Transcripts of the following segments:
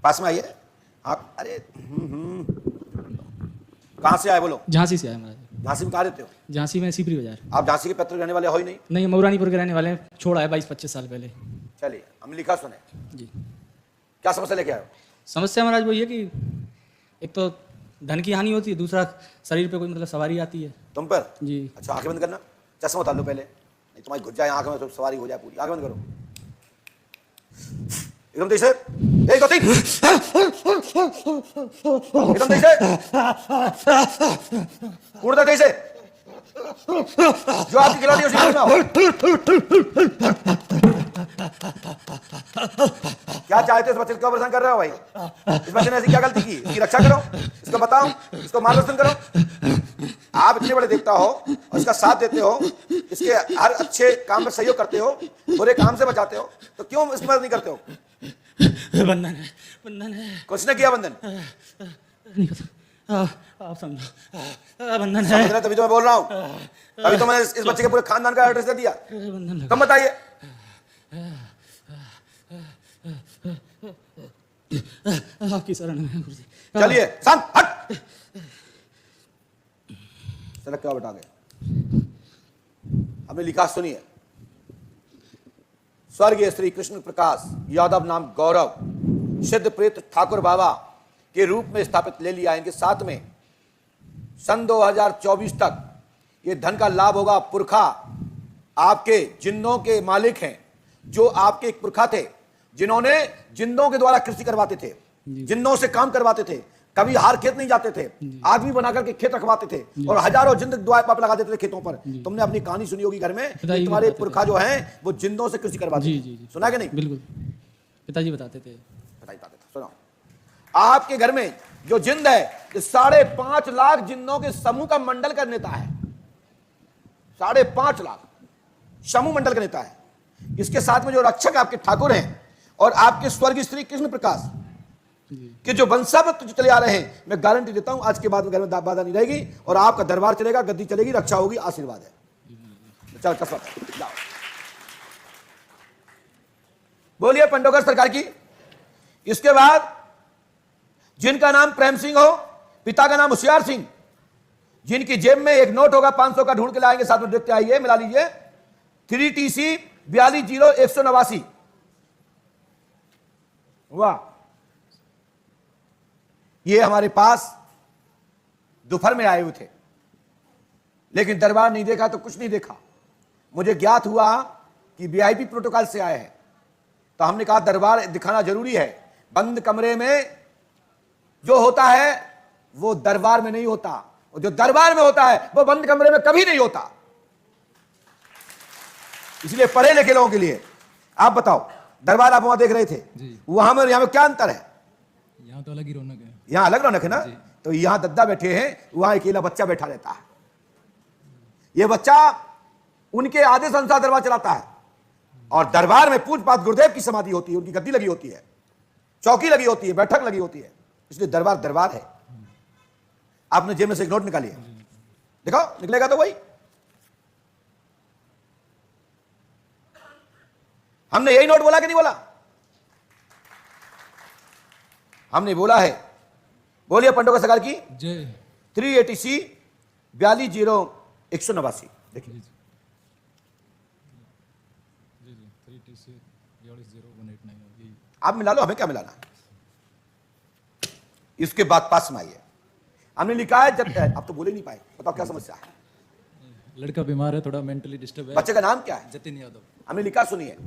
पास में आइए आप। अरे कहाँ से आए बोलो? झांसी से आए महाराज। झांसी में कहाँ रहते हो? झांसी में सीपरी बाजार। आप झांसी के पैतृक रहने वाले हो ही नहीं? नहीं, मऊरानीपुर के रहने वाले हैं, छोड़ा है 22-25 साल पहले। चलिए हमने लिखा सुने, जी। क्या समस्या लेके आए हो? समस्या महाराज वही है कि एक तो धन की हानि होती है, दूसरा शरीर पे कोई मतलब सवारी आती है। तुम पर? जी। अच्छा आंखें बंद करना, चश्मा उतार लो पहले, नहीं तुम्हारी घुस जाए आंख में तो सवारी हो जाए पूरी। आंखें बंद करो एकदम तेज से, 1 2 3 एकदम तेज से, उड़ता तेज से, जो आपकी खिलाड़ी उसी में हो। क्या चाहते हो इस बच्चे को? क्यों परेशान कर रहे हो भाई? इस बच्चे ने ऐसी क्या गलती की? इसकी रक्षा करो, इसको बताओ, इसको मार्गदर्शन करो। आप इतने बड़े देवता हो और इसका साथ देते हो, इसके हर अच्छे काम में सहयोग करते हो, बुरे काम से बचाते हो, तो क्यों इसकी मदद नहीं करते हो? बंधन है, बंधन है। किसने किया बंधन? नहीं पता, आप समझो। बंधन है। समझ रहे, तभी तो मैं बोल रहा हूँ, तभी तो मैंने इस बच्चे के पूरे खानदान का एड्रेस दे दिया। बंधन तुम बताइए। आपकी शरण में गुरुजी। चलिए शांत, हट। सड़क क्या बैठा गए? हमने लिखा सुनिए। स्वर्गीय श्री कृष्ण प्रकाश यादव नाम गौरव सिद्ध प्रेत ठाकुर बाबा के रूप में स्थापित ले लिया। इनके साथ में सन 2024 तक ये धन का लाभ होगा। पुरखा आपके जिन्नों के मालिक हैं, जो आपके एक पुरखा थे जिन्होंने जिन्नों के द्वारा कृषि करवाते थे, जिन्नों से काम करवाते थे, कभी हार खेत नहीं जाते थे, आदमी बनाकर के खेत रखवाते थे और हजारों जिंद दुआ पाप लगा देते थे खेतों पर। तुमने अपनी कहानी सुनी होगी घर में, तुम्हारे पुरखा जो हैं वो जिन्नों से कृषि करवाते थे। सुना कि नहीं? बिल्कुल, पिताजी बताते थे। सुनो, आपके घर में जो जिंद है, 5.5 लाख जिन्नों के समूह का मंडल का नेता है। 5.5 लाख समूह मंडल का नेता है। इसके साथ में जो रक्षक आपके ठाकुर हैं और आपके स्वर्गीय श्री कृष्ण प्रकाश कि जो वंशावत जो चले आ रहे हैं, मैं गारंटी देता हूं आज के बाद में घर में बाधा नहीं रहेगी और आपका दरबार चलेगा, गद्दी चलेगी, रक्षा होगी। आशीर्वाद है। चल कसरत जाओ। बोलिए पंडोकर सरकार की। इसके बाद जिनका नाम प्रेम सिंह हो, पिता का नाम होशियार सिंह, जिनकी जेब में एक नोट होगा 500 का, ढूंढ के लाएंगे, साथ में देखते आइए, मिला लीजिए। 3TC 420189। वाह, ये हमारे पास दोपहर में आए हुए थे, लेकिन दरबार नहीं देखा तो कुछ नहीं देखा। मुझे ज्ञात हुआ कि VIP प्रोटोकॉल से आए हैं, तो हमने कहा दरबार दिखाना जरूरी है। बंद कमरे में जो होता है वो दरबार में नहीं होता, और जो दरबार में होता है वो बंद कमरे में कभी नहीं होता। इसलिए पढ़े लिखे लोगों के लिए आप बताओ, दरबार आप वहां देख रहे थे, वहां में यहां में क्या अंतर है? यहाँ तो अलग ही रौनक है। यहां अलग रौनक है ना। तो यहां दद्दा बैठे हैं, वहां अकेला बच्चा बैठा रहता है। यह बच्चा उनके आदेश अनुसार दरबार चलाता है, और दरबार में पूज्यपाद गुरुदेव की समाधि होती है, उनकी गद्दी लगी होती है, चौकी लगी होती है, बैठक लगी होती है। इसलिए दरबार दरबार है। आपने जेब में से एक नोट निकालिए, दिखाओ, निकलेगा तो वही। हमने यही नोट बोला कि नहीं बोला? हमने बोला है। बोलिए पंडोकर सरकार की जय। 380C 420189। देखिए 3TC आप मिला लो, हमें क्या मिलाना। इसके बाद पास में आइए। हमने लिखा है जब आप तो बोले नहीं पाए, बताओ क्या समस्या है? लड़का बीमार है, थोड़ा मेंटली डिस्टर्ब है। बच्चे का नाम क्या है? जतिन यादव। हमने लिखा सुनिए।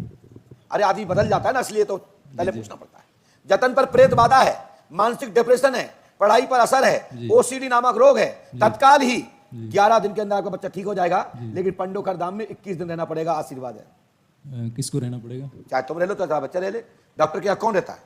अरे आदमी बदल जाता है ना, इसलिए तो पहले पूछना पड़ता है। जतन पर प्रेत बाधा है, मानसिक डिप्रेशन है, पढ़ाई पर असर है, OCD नामक रोग है। तत्काल ही 11 दिन के अंदर आपका बच्चा ठीक हो जाएगा, लेकिन पंडोकर धाम में 21 दिन रहना पड़ेगा। आशीर्वाद है। किसको रहना पड़ेगा? चाहे तुम रह लो, तो बच्चा रह ले। डॉक्टर के यहाँ कौन रहता है?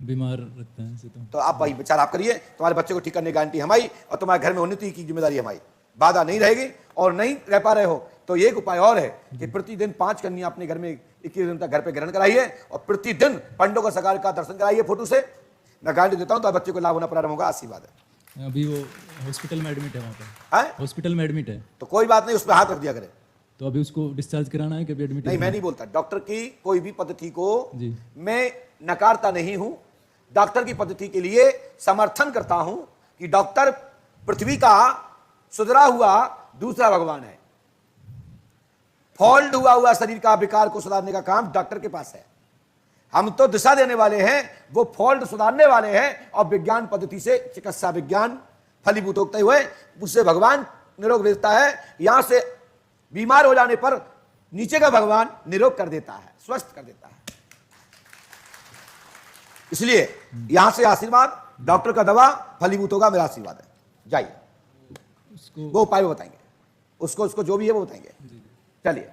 बीमार रहता है तो आप भाई विचार आप करिए, तुम्हारे बच्चे को ठीक करने की गारंटी हमारी, और तुम्हारे घर में उन्नति की जिम्मेदारी हमारी। बाधा नहीं रहेगी। और नहीं रह पा रहे हो तो एक उपाय और है कि प्रतिदिन 5 कन्या अपने घर में 21 दिन तक घर पे ग्रहण कराइए, और प्रतिदिन पंडोकर सरकार का दर्शन कराइए फोटो से। मैं गारंटी देता हूं तो बच्चे को लाभ होना प्रारंभ होगा। आशीर्वाद है। अभी वो हॉस्पिटल में एडमिट है, वहाँ पे हॉस्पिटल में एडमिट है, तो कोई बात नहीं, उस पर हाथ रख दिया करे। तो अभी उसको डिस्चार्ज कराना है कि एडमिट? नहीं, मैं नहीं बोलता। डॉक्टर की कोई भी पद्धति को मैं नकारता नहीं हूं। डॉक्टर की पद्धति के लिए समर्थन करता हूं कि डॉक्टर पृथ्वी का सुधरा हुआ दूसरा भगवान है। फॉल्ट हुआ शरीर का विकार को सुधारने का काम डॉक्टर के पास है। हम तो दिशा देने वाले हैं, वो फॉल्ट सुधारने वाले हैं, और विज्ञान पद्धति से चिकित्सा विज्ञान फलीभूत होते हुए उससे भगवान निरोग देता है। यहां से बीमार हो जाने पर नीचे का भगवान निरोग कर देता है, स्वस्थ कर देता है। इसलिए यहां से आशीर्वाद, डॉक्टर का दवा फलीभूत होगा, मेरा आशीर्वाद है। जाइए, वो उपाय वो बताएंगे, उसको जो भी है वो बताएंगे। चलिए।